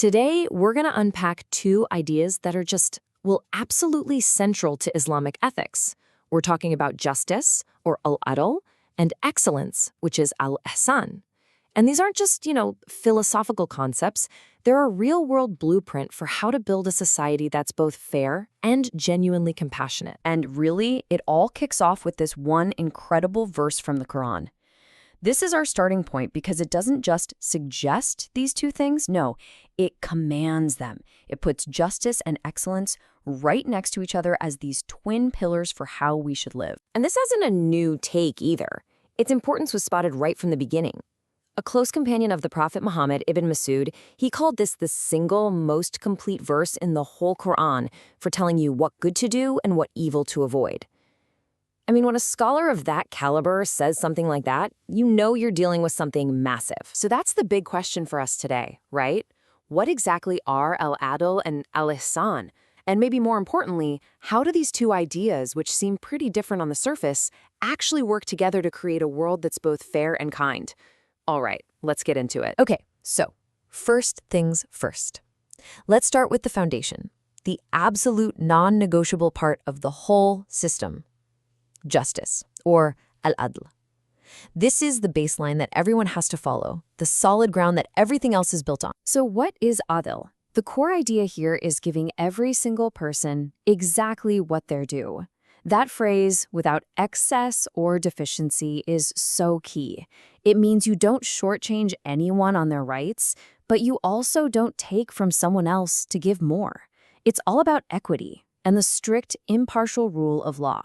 Today, we're going to unpack two ideas that are just, well, absolutely central to Islamic ethics. We're talking about justice, or al-adl, and excellence, which is al-ihsan. And these aren't just, philosophical concepts. They're a real-world blueprint for how to build a society that's both fair and genuinely compassionate. And really, it all kicks off with this one incredible verse from the Quran. This is our starting point because it doesn't just suggest these two things. No, it commands them. It puts justice and excellence right next to each other as these twin pillars for how we should live. And this isn't a new take either. Its importance was spotted right from the beginning. A close companion of the Prophet Muhammad, Ibn Masud, he called this the single most complete verse in the whole Quran for telling you what good to do and what evil to avoid. I mean, when a scholar of that caliber says something like that, you know you're dealing with something massive. So that's the big question for us today, right? What exactly are al-adl and al-ihsan? And maybe more importantly, how do these two ideas, which seem pretty different on the surface, actually work together to create a world that's both fair and kind? All right, let's get into it. Okay, so first things first. Let's start with the foundation, the absolute non-negotiable part of the whole system. Justice, or al-adl. This is the baseline that everyone has to follow, the solid ground that everything else is built on. So what is adl? The core idea here is giving every single person exactly what they're due. That phrase, without excess or deficiency, is so key. It means you don't shortchange anyone on their rights, but you also don't take from someone else to give more. It's all about equity and the strict, impartial rule of law.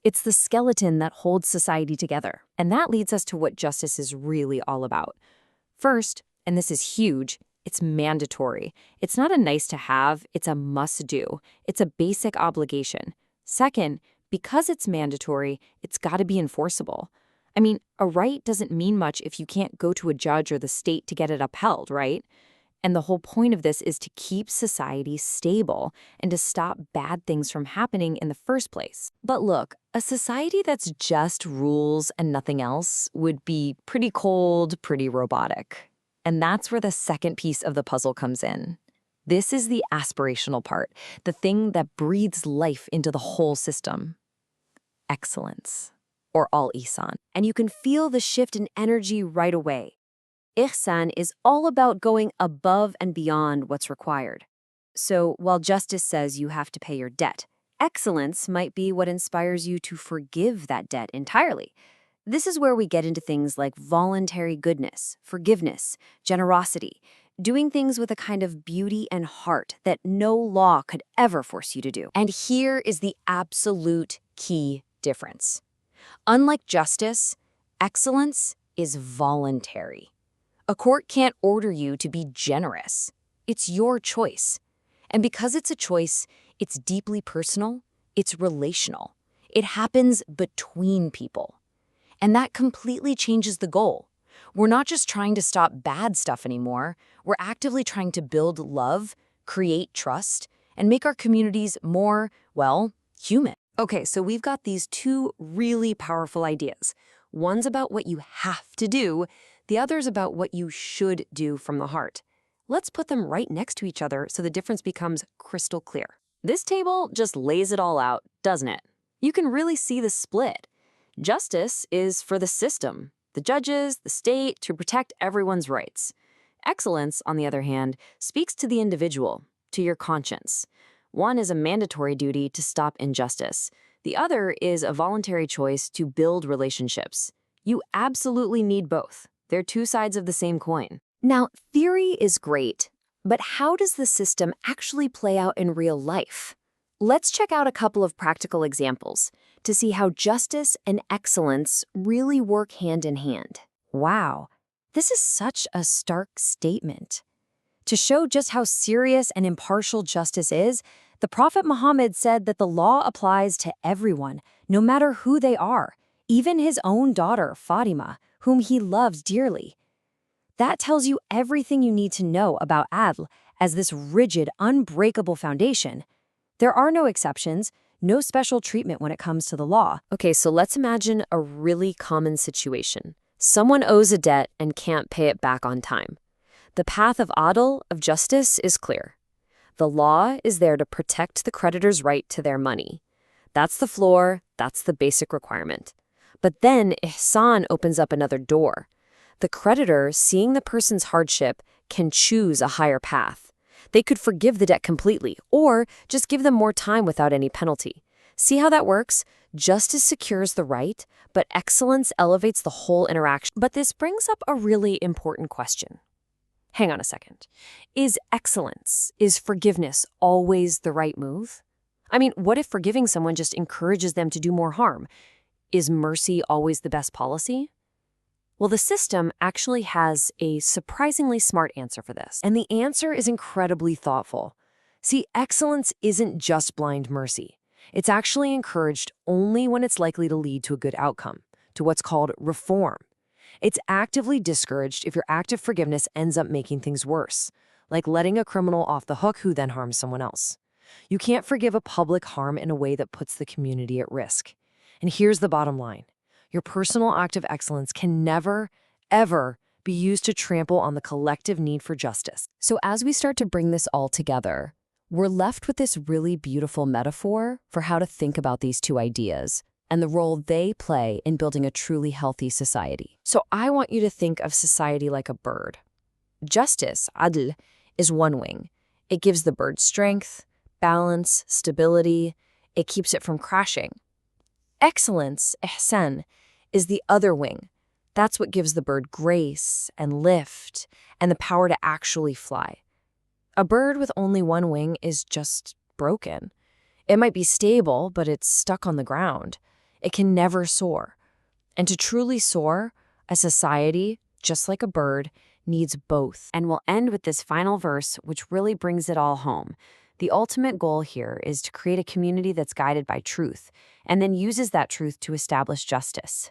It's the skeleton that holds society together. And that leads us to what justice is really all about. First, and this is huge, it's mandatory. It's not a nice to have, it's a must do. It's a basic obligation. Second, because it's mandatory, it's got to be enforceable. I mean, a right doesn't mean much if you can't go to a judge or the state to get it upheld, right? And the whole point of this is to keep society stable and to stop bad things from happening in the first place. But look, a society that's just rules and nothing else would be pretty cold, pretty robotic. And that's where the second piece of the puzzle comes in. This is the aspirational part, the thing that breathes life into the whole system. Excellence, or al-ihsan. And you can feel the shift in energy right away. Ihsan is all about going above and beyond what's required. So while justice says you have to pay your debt, excellence might be what inspires you to forgive that debt entirely. This is where we get into things like voluntary goodness, forgiveness, generosity, doing things with a kind of beauty and heart that no law could ever force you to do. And here is the absolute key difference. Unlike justice, excellence is voluntary. A court can't order you to be generous. It's your choice. And because it's a choice, it's deeply personal, it's relational. It happens between people. And that completely changes the goal. We're not just trying to stop bad stuff anymore. We're actively trying to build love, create trust, and make our communities more, well, human. Okay, so we've got these two really powerful ideas. One's about what you have to do, the other's about what you should do from the heart. Let's put them right next to each other so the difference becomes crystal clear. This table just lays it all out, doesn't it? You can really see the split. Justice is for the system, the judges, the state, to protect everyone's rights. Excellence, on the other hand, speaks to the individual, to your conscience. One is a mandatory duty to stop injustice. The other is a voluntary choice to build relationships. You absolutely need both. They're two sides of the same coin. Now, theory is great, but how does the system actually play out in real life? Let's check out a couple of practical examples to see how justice and excellence really work hand in hand. Wow, this is such a stark statement. To show just how serious and impartial justice is, the Prophet Muhammad said that the law applies to everyone, no matter who they are, even his own daughter, Fatima, whom he loves dearly. That tells you everything you need to know about adl as this rigid, unbreakable foundation. There are no exceptions, no special treatment when it comes to the law. Okay, so let's imagine a really common situation. Someone owes a debt and can't pay it back on time. The path of adl, of justice, is clear. The law is there to protect the creditor's right to their money. That's the floor, that's the basic requirement. But then ihsan opens up another door. The creditor, seeing the person's hardship, can choose a higher path. They could forgive the debt completely, or just give them more time without any penalty. See how that works? Justice secures the right, but excellence elevates the whole interaction. But this brings up a really important question. Hang on a second. Is excellence, is forgiveness always the right move? I mean, what if forgiving someone just encourages them to do more harm? Is mercy always the best policy? Well, the system actually has a surprisingly smart answer for this. And the answer is incredibly thoughtful. See, excellence isn't just blind mercy. It's actually encouraged only when it's likely to lead to a good outcome, to what's called reform. It's actively discouraged if your act of forgiveness ends up making things worse, like letting a criminal off the hook who then harms someone else. You can't forgive a public harm in a way that puts the community at risk. And here's the bottom line. Your personal act of excellence can never, ever be used to trample on the collective need for justice. So as we start to bring this all together, we're left with this really beautiful metaphor for how to think about these two ideas and the role they play in building a truly healthy society. So I want you to think of society like a bird. Justice, adl, is one wing. It gives the bird strength, balance, stability. It keeps it from crashing. Excellence, ihsan, is the other wing. That's what gives the bird grace and lift and the power to actually fly. A bird with only one wing is just broken. It might be stable, but it's stuck on the ground. It can never soar. And to truly soar, a society, just like a bird, needs both. And we'll end with this final verse, which really brings it all home. The ultimate goal here is to create a community that's guided by truth, and then uses that truth to establish justice.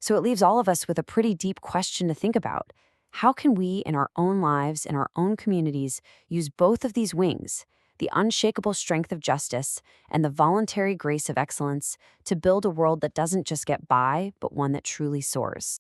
So it leaves all of us with a pretty deep question to think about. How can we, in our own lives, in our own communities, use both of these wings, the unshakable strength of justice and the voluntary grace of excellence, to build a world that doesn't just get by, but one that truly soars?